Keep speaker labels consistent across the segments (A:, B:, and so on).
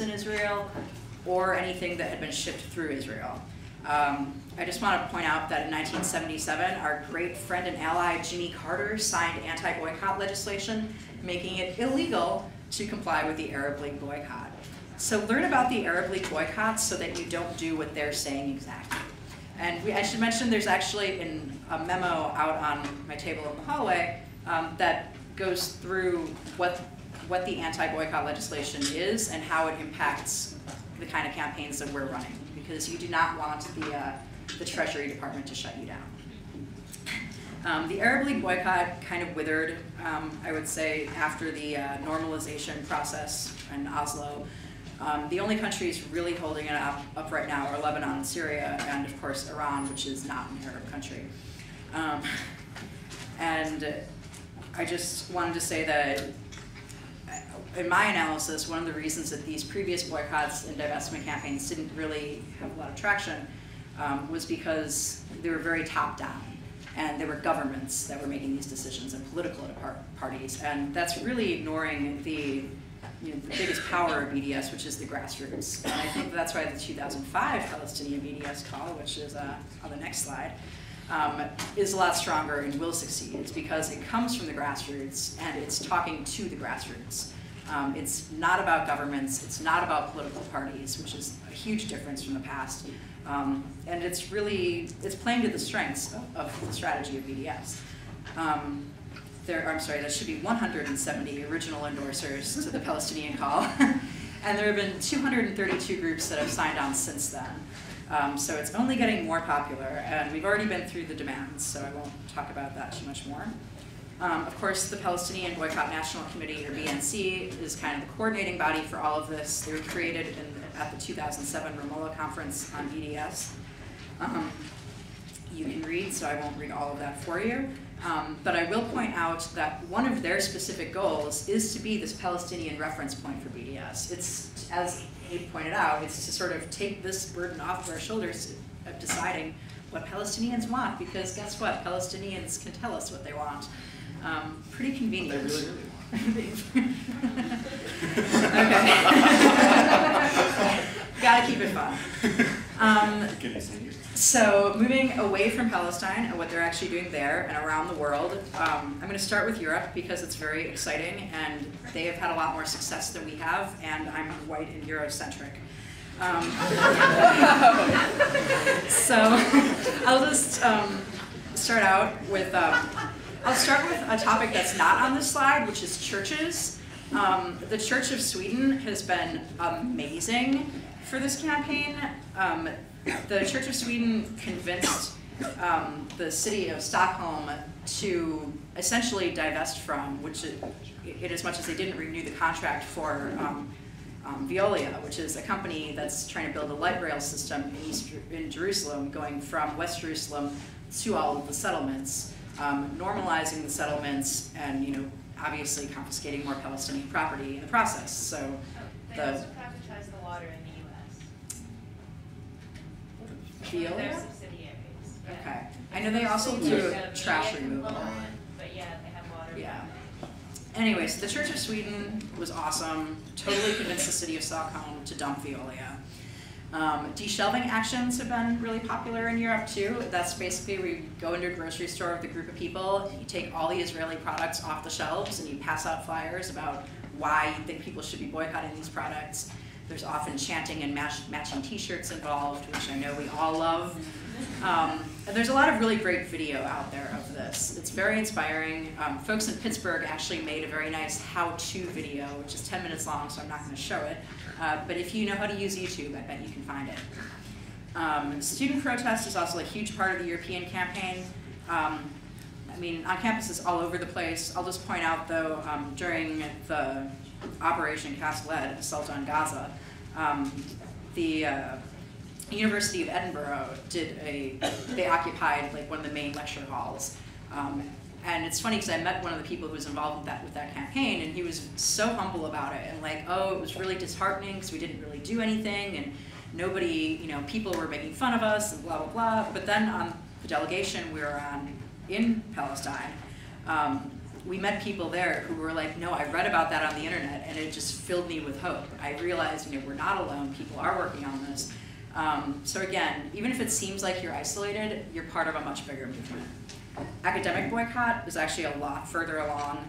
A: in Israel or anything that had been shipped through Israel. I just want to point out that in 1977, our great friend and ally Jimmy Carter signed anti-boycott legislation, making it illegal to comply with the Arab League boycott. So learn about the Arab League boycotts so that you don't do what they're saying exactly. And I should mention there's actually a memo out on my table in the hallway that goes through what the anti-boycott legislation is and how it impacts the kind of campaigns that we're running, because you do not want the Treasury Department to shut you down. The Arab League boycott kind of withered, I would say, after the normalization process in Oslo. The only countries really holding it up right now are Lebanon, Syria, and of course Iran, which is not an Arab country. And I just wanted to say that in my analysis, one of the reasons that these previous boycotts and divestment campaigns didn't really have a lot of traction was because they were very top-down, and there were governments that were making these decisions and political parties, and that's really ignoring the biggest power of BDS, which is the grassroots. And I think that's why the 2005 Palestinian BDS call, which is on the next slide, is a lot stronger and will succeed. It's because it comes from the grassroots and it's talking to the grassroots. It's not about governments, it's not about political parties, which is a huge difference from the past. And it's playing to the strengths of the strategy of BDS. There should be 170 original endorsers to the Palestinian call. And there have been 232 groups that have signed on since then. So it's only getting more popular, and we've already been through the demands, so I won't talk about that too much more. Of course, the Palestinian Boycott National Committee, or BNC, is kind of the coordinating body for all of this. They were created at the 2007 Ramallah Conference on BDS. You can read, so I won't read all of that for you. But I will point out that one of their specific goals is to be this Palestinian reference point for BDS. It's, as Abe pointed out, it's to sort of take this burden off of our shoulders of deciding what Palestinians want, because guess what? Palestinians can tell us what they want. Pretty convenient.
B: They really want.
A: Okay. Gotta keep it fun. So moving away from Palestine and what they're actually doing there and around the world, I'm going to start with Europe because it's very exciting and they have had a lot more success than we have, and I'm white and Eurocentric. So I'll just start out with, I'll start with a topic that's not on this slide, which is churches. The Church of Sweden has been amazing for this campaign. The Church of Sweden convinced the city of Stockholm to essentially divest from, which in as much as they didn't renew the contract for Veolia, which is a company that's trying to build a light rail system in Jerusalem, going from West Jerusalem to all of the settlements, normalizing the settlements, and obviously confiscating more Palestinian property in the process. So
C: they also privatize the water in the U.S.
A: Veolia?
C: Their subsidiaries. Yeah.
A: Okay. I know they also do trash removal.
C: But yeah, they have water.
A: Yeah. Anyways, the Church of Sweden was awesome. Totally convinced the city of Stockholm to dump Veolia. Deshelving actions have been really popular in Europe too. That's basically where you go into a grocery store with a group of people, you take all the Israeli products off the shelves and you pass out flyers about why you think people should be boycotting these products. There's often chanting and matching t-shirts involved, which I know we all love. And there's a lot of really great video out there of this. It's very inspiring. Folks in Pittsburgh actually made a very nice how-to video, which is 10 minutes long, so I'm not going to show it. But if you know how to use YouTube, I bet you can find it. Student protest is also a huge part of the European campaign. I mean, on campuses all over the place. I'll just point out, though, during the Operation Cast Lead, assault on Gaza, the University of Edinburgh they occupied like one of the main lecture halls. And it's funny because I met one of the people who was involved with that campaign, and he was so humble about it, and like, oh, it was really disheartening because we didn't really do anything, and nobody, people were making fun of us, and blah, blah, blah. But then on the delegation we were on in Palestine, we met people there who were like, no, I read about that on the internet, and it just filled me with hope. I realized, we're not alone. People are working on this. So again, even if it seems like you're isolated, you're part of a much bigger movement. Academic boycott is actually a lot further along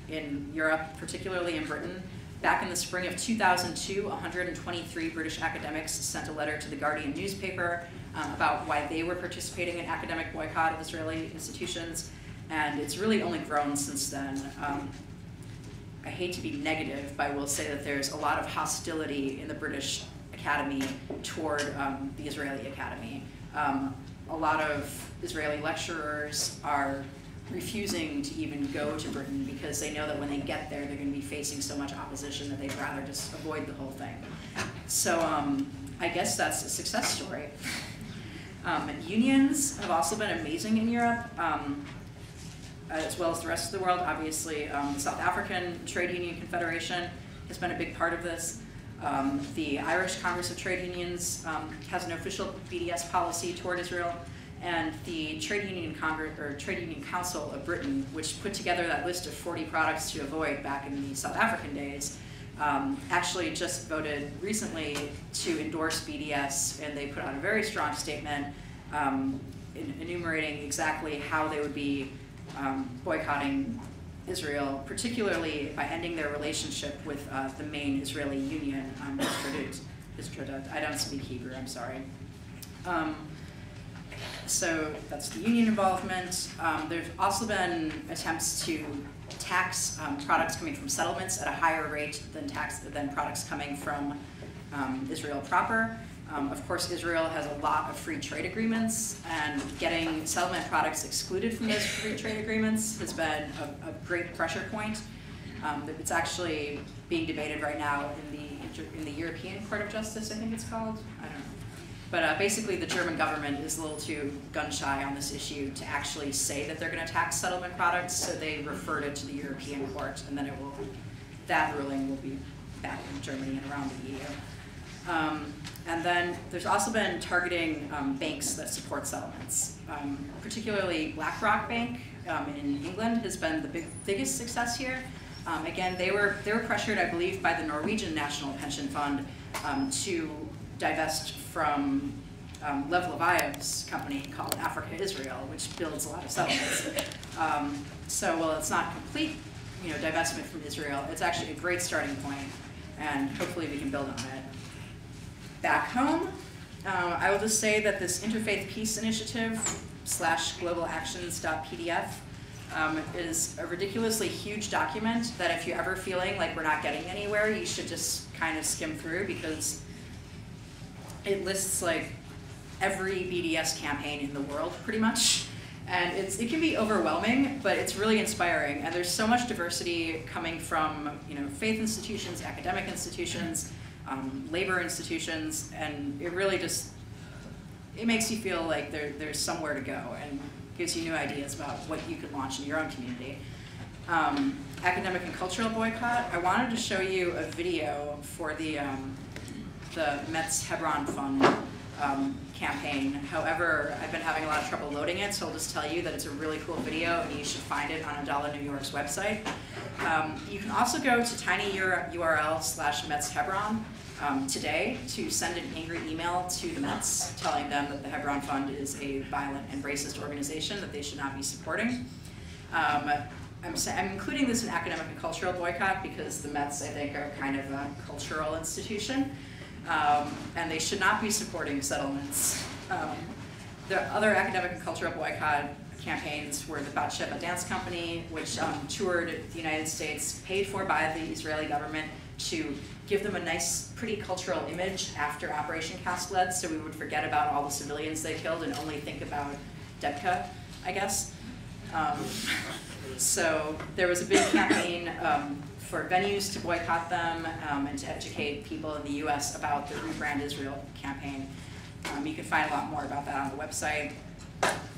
A: in Europe, particularly in Britain. Back in the spring of 2002, 123 British academics sent a letter to the Guardian newspaper about why they were participating in academic boycott of Israeli institutions, and it's really only grown since then. I hate to be negative, but I will say that there's a lot of hostility in the British Academy toward the Israeli Academy. A lot of Israeli lecturers are refusing to even go to Britain because they know that when they get there, they're going to be facing so much opposition that they'd rather just avoid the whole thing. So I guess that's a success story. Unions have also been amazing in Europe, as well as the rest of the world. Obviously, the South African Trade Union Confederation has been a big part of this. The Irish Congress of Trade Unions has an official BDS policy toward Israel. And the Trade Union Congress, or Trade Union Council of Britain, which put together that list of 40 products to avoid back in the South African days, actually just voted recently to endorse BDS, and they put out a very strong statement enumerating exactly how they would be boycotting Israel, particularly by ending their relationship with the main Israeli union, Histadrut. I don't speak Hebrew, I'm sorry. So that's the union involvement. There's also been attempts to tax products coming from settlements at a higher rate than products coming from Israel proper. Of course, Israel has a lot of free trade agreements, and getting settlement products excluded from those free trade agreements has been a great pressure point. It's actually being debated right now in the European Court of Justice, I think it's called. I don't know. But basically, the German government is a little too gun-shy on this issue to actually say that they're going to tax settlement products, so they referred it to the European Court, and then that ruling will be back in Germany and around the EU. And then there's also been targeting banks that support settlements. Particularly BlackRock Bank in England has been the biggest success here. Again, they were pressured, I believe, by the Norwegian National Pension Fund to divest from Lev Levayev's company called Africa Israel, which builds a lot of settlements. So while it's not complete, divestment from Israel, it's actually a great starting point, and hopefully we can build on it. Back home, I will just say that this Interfaith Peace Initiative /globalactions.pdf is a ridiculously huge document that if you're ever feeling like we're not getting anywhere, you should just kind of skim through, because it lists like every BDS campaign in the world, pretty much. And it can be overwhelming, but it's really inspiring. And there's so much diversity coming from faith institutions, academic institutions, labor institutions, and it really it makes you feel like there's somewhere to go, and gives you new ideas about what you could launch in your own community. Academic and cultural boycott. I wanted to show you a video for the Metz Hebron Fund campaign. However, I've been having a lot of trouble loading it, so I'll just tell you that it's a really cool video, and you should find it on Adala New York's website. You can also go to tinyurl/Metz Hebron today to send an angry email to the Mets telling them that the Hebron Fund is a violent and racist organization that they should not be supporting. I'm including this in academic and cultural boycott because the Mets, I think, are kind of a cultural institution, and they should not be supporting settlements. The other academic and cultural boycott campaigns were the Bat Sheva Dance Company, which toured the United States, paid for by the Israeli government, to give them a nice, pretty cultural image after Operation Cast Lead, so we would forget about all the civilians they killed and only think about Debka, I guess. So there was a big campaign for venues to boycott them and to educate people in the US about the Rebrand Israel campaign. You can find a lot more about that on the website.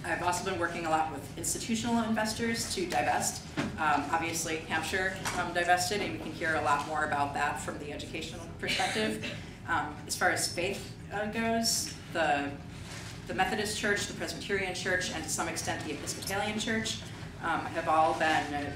A: I've also been working a lot with institutional investors to divest. Obviously, Hampshire divested, and we can hear a lot more about that from the educational perspective. As far as faith goes, the Methodist Church, the Presbyterian Church, and to some extent the Episcopalian Church have all been